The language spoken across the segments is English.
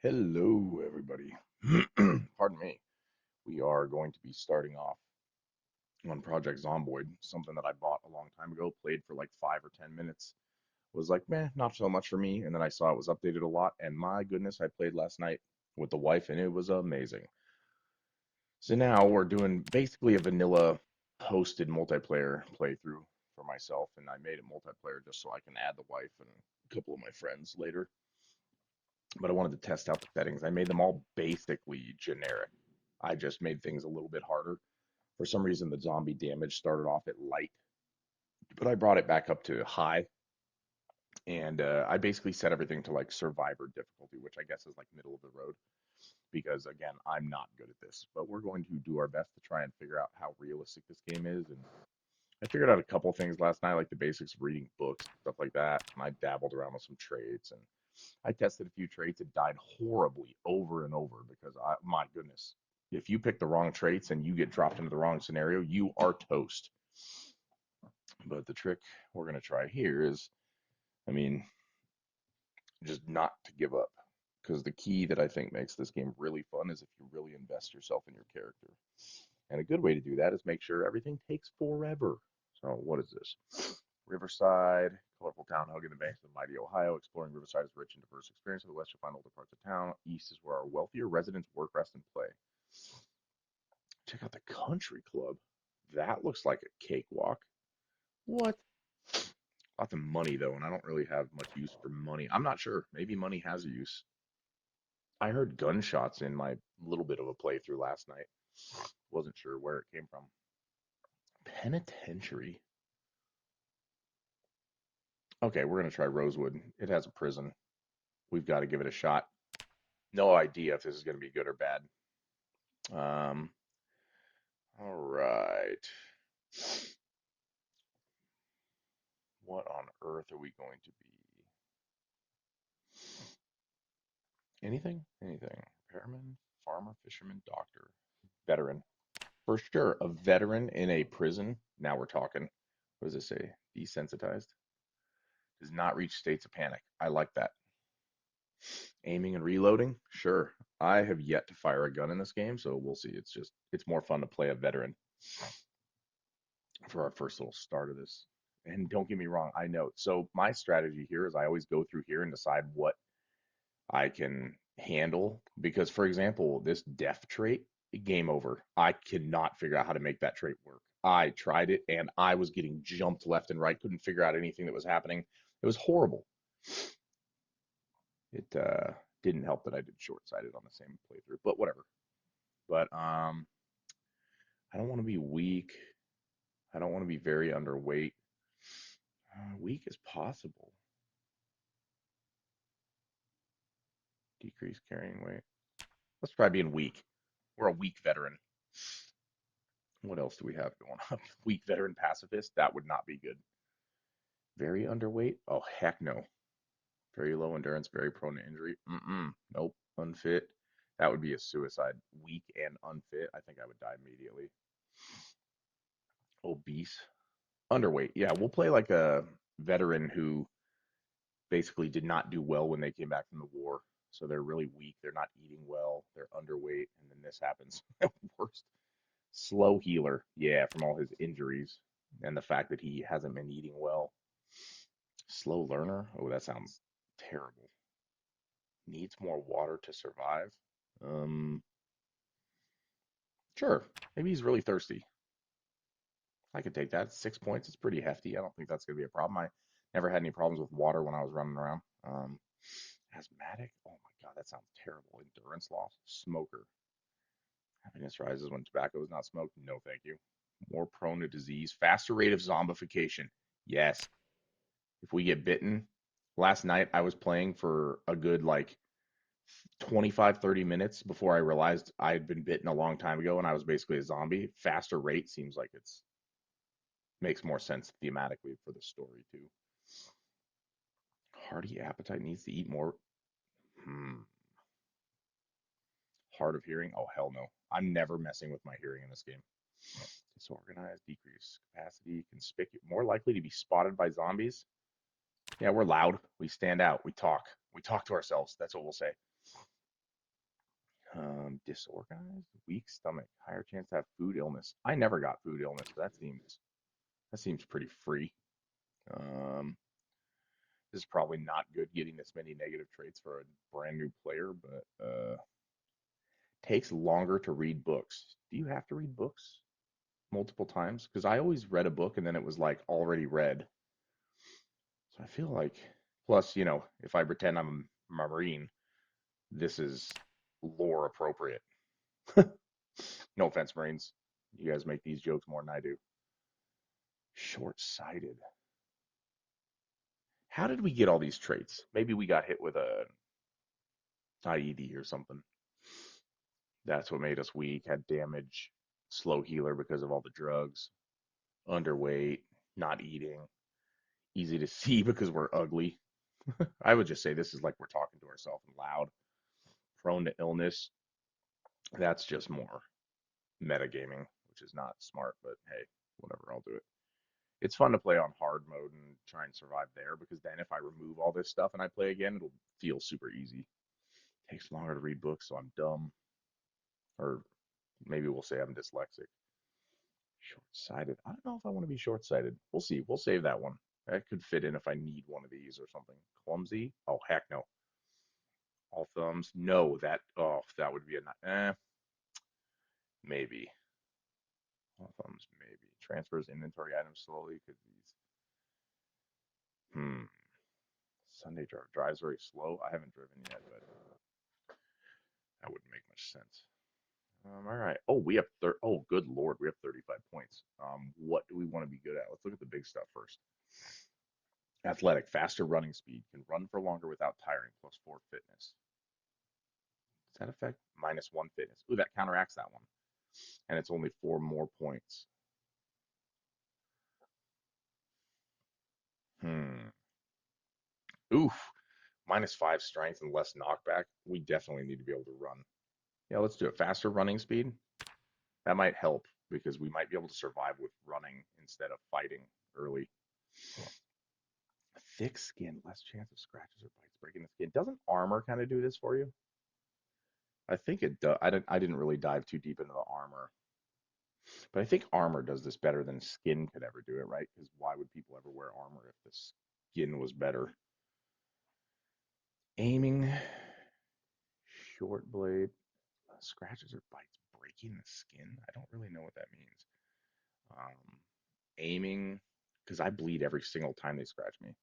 Hello, everybody. Pardon me. We are going to be starting off on Project Zomboid, something that I bought a long time ago, played for like 5 or 10 minutes, was like, meh, not so much for me. And then I saw it was updated a lot, and my goodness, I played last night with the wife, and it was amazing. So now we're doing basically a vanilla hosted multiplayer playthrough for myself, and I made it multiplayer just so I can add the wife and a couple of my friends later. But I wanted to test out the settings. I made them all basically generic. I just made things a little bit harder. For some reason, the zombie damage started off at light, but I brought it back up to high, and I basically set everything to like survivor difficulty, which I guess is like middle of the road. Because again, I'm not good at this, but we're going to do our best to try and figure out how realistic this game is. And I figured out a couple things last night, like the basics of reading books, stuff like that. And I dabbled around with some traits, and I tested a few traits and died horribly over and over because my goodness, if you pick the wrong traits and you get dropped into the wrong scenario, you are toast. But the trick we're going to try here is, I mean, just not to give up. Because the key that I think makes this game really fun is if you really invest yourself in your character. And a good way to do that is make sure everything takes forever. So, what is this? Riverside, colorful town hugging the banks of the mighty Ohio. Exploring Riverside is rich and diverse experience. To the west, you'll find older parts of town. East is where our wealthier residents work, rest, and play. Check out the country club. That looks like a cakewalk. What? Lots of money, though, and I don't really have much use for money. I'm not sure. Maybe money has a use. I heard gunshots in my little bit of a playthrough last night. Wasn't sure where it came from. Penitentiary. Okay, we're gonna try Rosewood. It has a prison. We've got to give it a shot. No idea if this is gonna be good or bad. Um, all right. What on earth are we going to be? Anything? Anything. Repairman, farmer, fisherman, doctor, veteran. For sure, a veteran in a prison. Now we're talking. What does it say? Desensitized. Does not reach states of panic. I like that. Aiming and reloading? Sure. I have yet to fire a gun in this game, so we'll see. It's more fun to play a veteran for our first little start of this. And don't get me wrong, I know. So my strategy here is I always go through here and decide what I can handle. Because, for example, this death trait, game over. I cannot figure out how to make that trait work. I tried it and I was getting jumped left and right, couldn't figure out anything that was happening. It was horrible. It didn't help that I did short-sighted on the same playthrough, but whatever. But I don't want to be weak. I don't want to be very underweight. Weak as possible. Decrease carrying weight. Let's try being weak. We're a weak veteran. What else do we have going on? Weak veteran pacifist? That would not be good. Very underweight? Oh, heck no. Very low endurance, very prone to injury. Mm-mm. Nope. Unfit. That would be a suicide. Weak and unfit. I think I would die immediately. Obese. Underweight. Yeah, we'll play like a veteran who basically did not do well when they came back from the war. So they're really weak. They're not eating well. They're underweight. And then this happens. Worst. Slow healer. Yeah, from all his injuries and the fact that he hasn't been eating well. Slow learner. Oh, that sounds terrible. Needs more water to survive. Um, sure. Maybe he's really thirsty. I could take that. 6 points. It's pretty hefty. I don't think that's gonna be a problem. I never had any problems with water when I was running around. Asthmatic. Oh my God, that sounds terrible. Endurance loss. Smoker. Happiness rises when tobacco is not smoked. No, thank you. More prone to disease. Faster rate of zombification. Yes. If we get bitten, last night I was playing for a good like 25, 30 minutes before I realized I had been bitten a long time ago and I was basically a zombie. Faster rate seems like it's makes more sense thematically for the story too. Hearty appetite needs to eat more. Hmm. Hard of hearing? Oh hell no. I'm never messing with my hearing in this game. Disorganized, decreased capacity, conspicuous, more likely to be spotted by zombies. Yeah, we're loud. We stand out. We talk. We talk to ourselves. That's what we'll say. Disorganized, weak stomach, higher chance to have food illness. I never got food illness, but that seems pretty free. Um, this is probably not good getting this many negative traits for a brand new player, but takes longer to read books. Do you have to read books multiple times? Because I always read a book and then it was like already read. So I feel like, plus, if I pretend I'm a Marine, this is lore appropriate. No offense, Marines. You guys make these jokes more than I do. Short-sighted. How did we get all these traits? Maybe we got hit with a IED or something. That's what made us weak, had damage, slow healer because of all the drugs, underweight, not eating, easy to see because we're ugly. I would just say this is like we're talking to ourselves loud. Prone to illness. That's just more metagaming, which is not smart, but hey, whatever, I'll do it. It's fun to play on hard mode and try and survive there because then if I remove all this stuff and I play again, it'll feel super easy. Takes longer to read books, so I'm dumb. Or maybe we'll say I'm dyslexic. Short-sighted. I don't know if I want to be short-sighted. We'll see. We'll save that one. That could fit in if I need one of these or something. Clumsy? Oh, heck no. All thumbs? No, that would be maybe. All thumbs, maybe. Transfers inventory items slowly. Could these? Hmm. Sunday drives very slow. I haven't driven yet, but that wouldn't make much sense. All right. Oh, we have oh, good Lord, we have 35 points. What do we want to be good at? Let's look at the big stuff first. Athletic, faster running speed, can run for longer without tiring, +4 fitness. Does that affect -1 fitness? Ooh, that counteracts that one. And it's only 4 more points. Hmm. Oof. -5 strength and less knockback. We definitely need to be able to run. Yeah, let's do it. Faster running speed. That might help because we might be able to survive with running instead of fighting early. Thick skin, less chance of scratches or bites breaking the skin. Doesn't armor kind of do this for you? I think it does. I didn't really dive too deep into the armor, but I think armor does this better than skin could ever do it, right? Because why would people ever wear armor if the skin was better? Aiming, short blade, scratches or bites breaking the skin. I don't really know what that means. Um, aiming, because I bleed every single time they scratch me.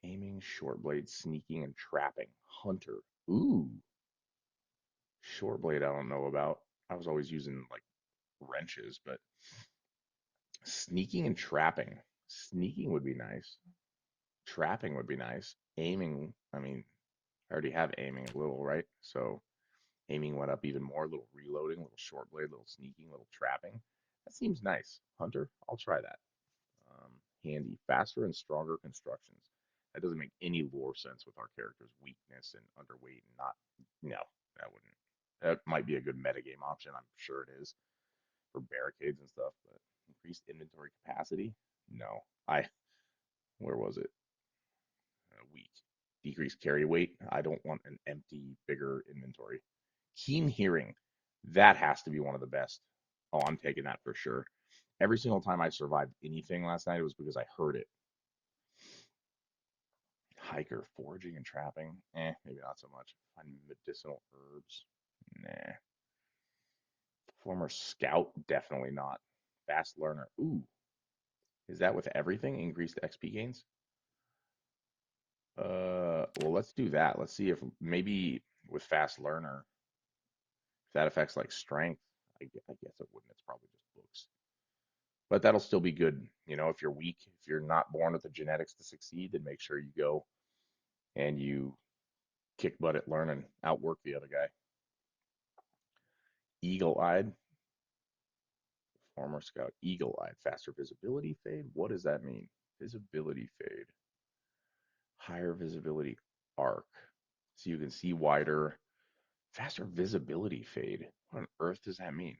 Aiming, short blade, sneaking, and trapping. Hunter. Ooh, short blade. I don't know about. I was always using like wrenches, but sneaking and trapping. Sneaking would be nice. Trapping would be nice. Aiming, I mean, I already have aiming a little, right? So aiming went up even more. A little reloading, a little short blade, a little sneaking, a little trapping. That seems nice. Hunter, I'll try that. Handy, faster and stronger constructions. That doesn't make any lore sense with our character's weakness and underweight and not. No, that wouldn't. That might be a good metagame option. I'm sure it is for barricades and stuff, but increased inventory capacity? No. Where was it? Weak. Decreased carry weight? I don't want an empty, bigger inventory. Keen hearing. That has to be one of the best. Oh, I'm taking that for sure. Every single time I survived anything last night, it was because I heard it. Hiker, foraging and trapping. Maybe not so much. Find medicinal herbs. Nah. Former scout, definitely not. Fast learner. Ooh, is that with everything? Increased XP gains? Well, let's do that. Let's see if maybe with fast learner, if that affects like strength. I guess it wouldn't. It's probably just books. But that'll still be good. If you're weak, if you're not born with the genetics to succeed, then make sure you go and you kick butt at learning, outwork the other guy. Eagle-eyed, former scout, eagle-eyed, faster visibility fade. What does that mean? Visibility fade, higher visibility arc, so you can see wider. Faster visibility fade. What on earth does that mean?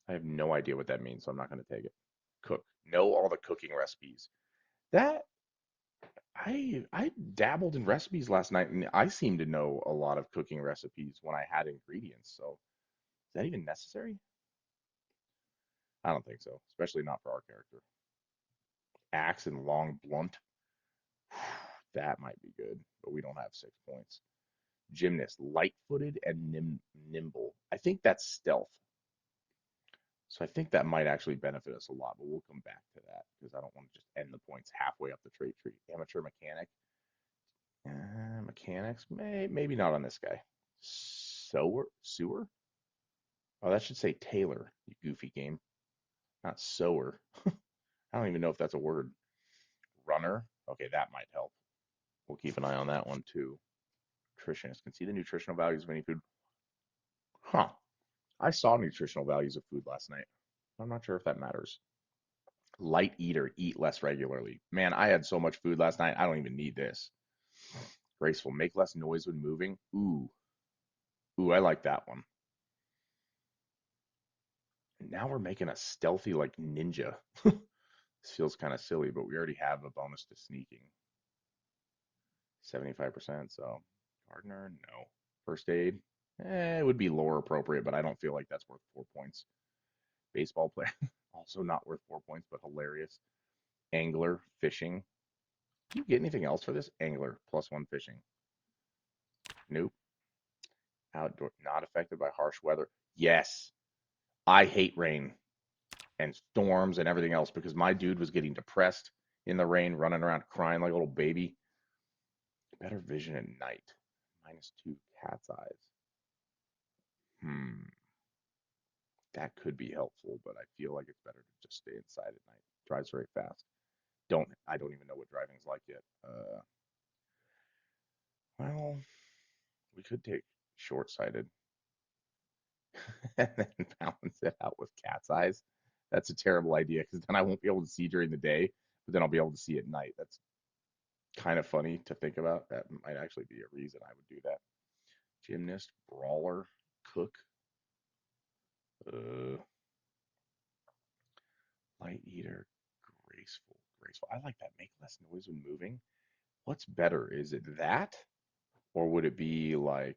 I have no idea what that means, so I'm not going to take it. Cook. Know all the cooking recipes. That I dabbled in recipes last night, and I seem to know a lot of cooking recipes when I had ingredients. So is that even necessary? I don't think so, especially not for our character. Axe and long blunt. That might be good, but we don't have 6 points. Gymnast, light-footed and nimble. I think that's stealth. So I think that might actually benefit us a lot, but we'll come back to that because I don't want to just end the points halfway up the trait tree. Amateur mechanic. Mechanics, maybe not on this guy. Sewer? Oh, that should say Taylor, you goofy game, not sewer. I don't even know if that's a word. Runner? Okay, that might help. We'll keep an eye on that one too. Nutritionist can see the nutritional values of any food. Huh. I saw nutritional values of food last night. I'm not sure if that matters. Light eater, eat less regularly. Man, I had so much food last night. I don't even need this. Graceful, make less noise when moving. Ooh, I like that one. Now we're making a stealthy like ninja. This feels kind of silly, but we already have a bonus to sneaking. 75%. So gardener, no. First aid, it would be lore appropriate, but I don't feel like that's worth 4 points. Baseball player, also not worth 4 points, but hilarious. Angler, fishing. Do you get anything else for this? Angler, +1 fishing. Nope. Outdoor, not affected by harsh weather. Yes, I hate rain and storms and everything else because my dude was getting depressed in the rain, running around crying like a little baby. Better vision at night. -2 cat's eyes. Hmm. That could be helpful, but I feel like it's better to just stay inside at night. Drives very fast. I don't even know what driving's like yet. Well, we could take short-sighted and then balance it out with cat's eyes. That's a terrible idea because then I won't be able to see during the day, but then I'll be able to see at night. That's kind of funny to think about. That might actually be a reason I would do that. Gymnast, brawler, cook, uh, light eater, graceful. I like that. Make less noise when moving. What's better? Is it that, or would it be like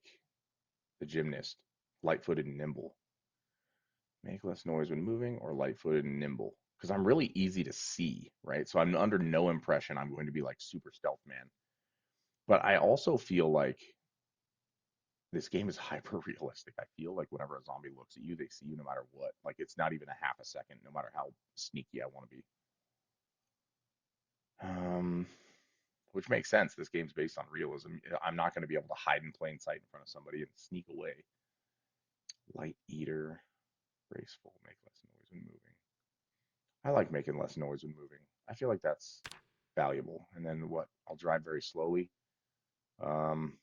the gymnast, light-footed and nimble? Make less noise when moving, or light-footed and nimble? Because I'm really easy to see, right? So I'm under no impression I'm going to be like super stealth man. But I also feel like this game is hyper realistic. I feel like whenever a zombie looks at you, they see you no matter what. Like it's not even a half a second, no matter how sneaky I want to be. Um, which makes sense. This game's based on realism. I'm not going to be able to hide in plain sight in front of somebody and sneak away. Light eater, graceful, make less noise when moving. I like making less noise when moving. I feel like that's valuable. And then what? I'll drive very slowly. Um,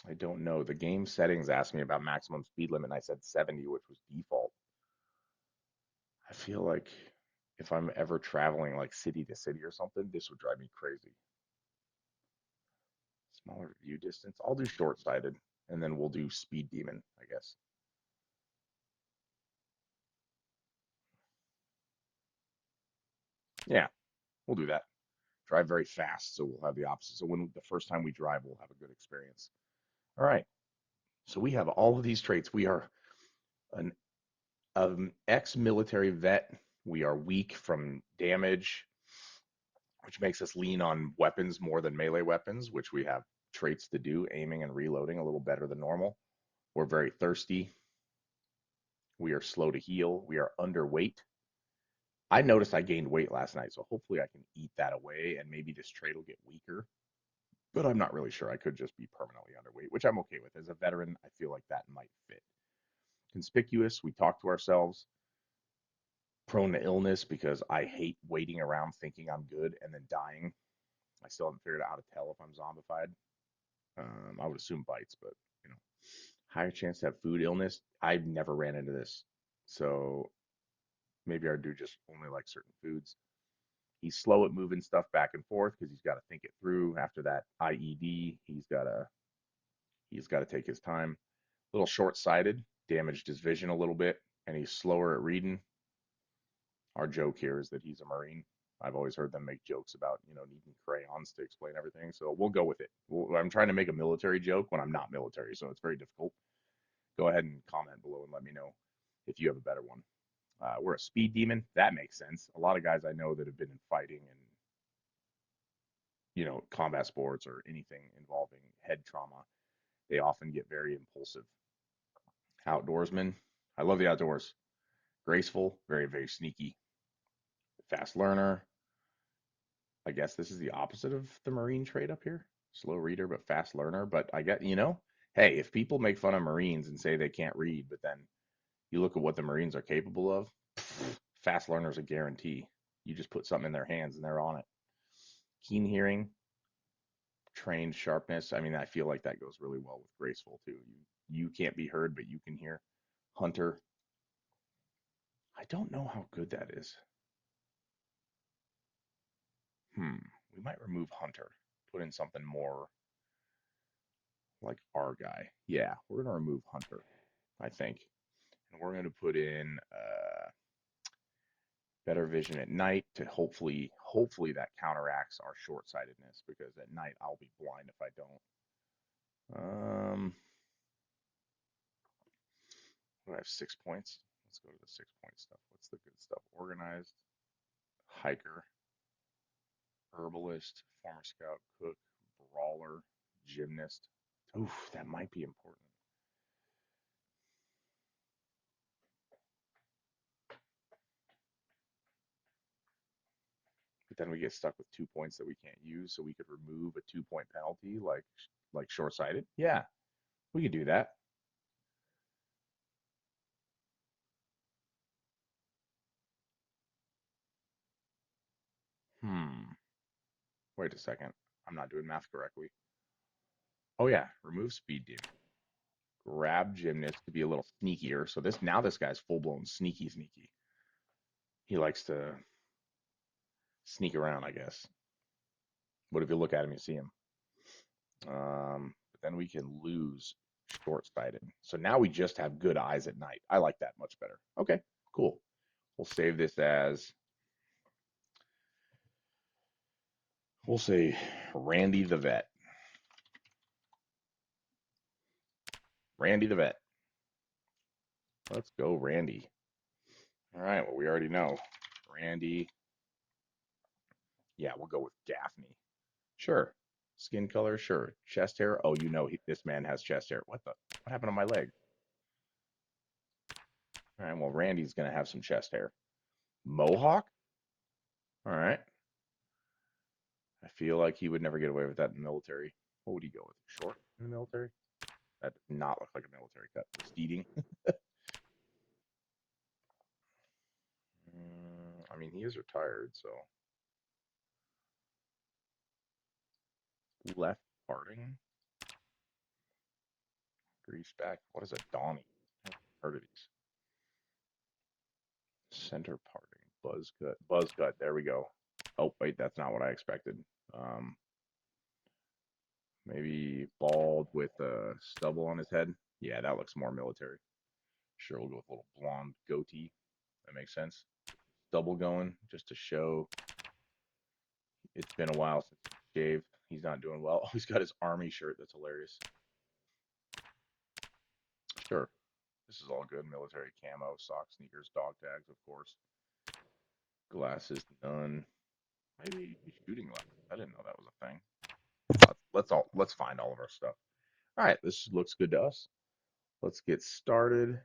I don't know. The game settings asked me about maximum speed limit, and I said 70, which was default. I feel like if I'm ever traveling like city to city or something, this would drive me crazy. Smaller view distance. I'll do short-sighted, and then we'll do speed demon, I guess. Yeah, we'll do that. Drive very fast, so we'll have the opposite. So when the first time we drive, we'll have a good experience. All right. So we have all of these traits. We are an ex-military vet. We are weak from damage, which makes us lean on weapons more than melee weapons, which we have traits to do, aiming and reloading a little better than normal. We're very thirsty. We are slow to heal. We are underweight. I noticed I gained weight last night, so hopefully I can eat that away and maybe this trait will get weaker. But I'm not really sure. I could just be permanently underweight, which I'm okay with. As a veteran, I feel like that might fit. Conspicuous, we talk to ourselves. Prone to illness because I hate waiting around thinking I'm good and then dying. I still haven't figured out how to tell if I'm zombified. I would assume bites, but you know, higher chance to have food illness. I've never ran into this, so maybe I do just only like certain foods. He's slow at moving stuff back and forth because he's got to think it through. After that IED, he's got to take his time. little short-sighted, damaged his vision a little bit, and he's slower at reading. Our joke here is that he's a Marine. I've always heard them make jokes about, needing crayons to explain everything. So we'll go with it. I'm trying to make a military joke when I'm not military, so it's very difficult. Go ahead and comment below and let me know if you have a better one. We're a speed demon. That makes sense. A lot of guys I know that have been in fighting and, combat sports or anything involving head trauma, they often get very impulsive. Outdoorsman. I love the outdoors. Graceful, very, very sneaky. Fast learner. I guess this is the opposite of the Marine trait up here. Slow reader, but fast learner. But I get, hey, if people make fun of Marines and say they can't read, but then you look at what the Marines are capable of, fast learner's a guarantee. You just put something in their hands and they're on it. Keen hearing, trained sharpness. I mean, I feel like that goes really well with graceful too. You can't be heard, but you can hear. Hunter. I don't know how good that is. We might remove Hunter. Put in something more like our guy. Yeah, we're gonna remove Hunter, I think, and we're gonna put in better vision at night to hopefully that counteracts our short-sightedness because at night I'll be blind if I don't. I have 6 points. Let's go to the 6 point stuff. What's the good stuff? Organized, hiker, herbalist, former scout, cook, brawler, gymnast. Oof, that might be important. But then we get stuck with 2 points that we can't use, so we could remove a 2 point penalty like short-sighted. Yeah, we could do that. Hmm. Wait a second. I'm not doing math correctly. Oh yeah, remove speed demon. Grab gymnast to be a little sneakier. So this guy's full blown sneaky. He likes to sneak around, I guess. But if you look at him, you see him. But then we can lose short sighted. So now we just have good eyes at night. I like that much better. Okay, cool. We'll save this as, we'll say Randy the vet. Randy the vet. Let's go, Randy. All right, well, we already know. Randy. Yeah, we'll go with Gaffney. Sure. Skin color, sure. Chest hair. Oh, this man has chest hair. What happened to my leg? All right, well, Randy's gonna have some chest hair. Mohawk? All right. I feel like he would never get away with that in the military. What would he go with? Short in the military? That does not look like a military cut. Steeding. I mean, he is retired, so left parting, grease back. What is a Donnie? I've heard of these. Center parting, buzz cut. There we go. Oh wait, that's not what I expected. Um, Maybe bald with a stubble on his head. Yeah, that looks more military. Sure, we'll go with a little blonde goatee. That makes sense. Stubble going just to show it's been a while since he shaved. He's not doing well. Oh, he's got his army shirt. That's hilarious. Sure, this is all good. Military camo, socks, sneakers, dog tags, of course. Glasses, none. Maybe shooting glasses. I didn't know that was a thing. Let's find all of our stuff. All right, this looks good to us. Let's get started.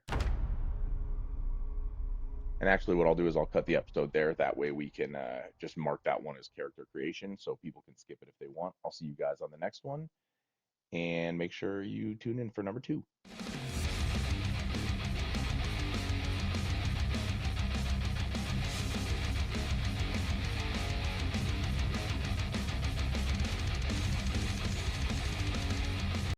And actually, what I'll do is I'll cut the episode there. That way we can just mark that one as character creation so people can skip it if they want. I'll see you guys on the next one. And make sure you tune in for number 2.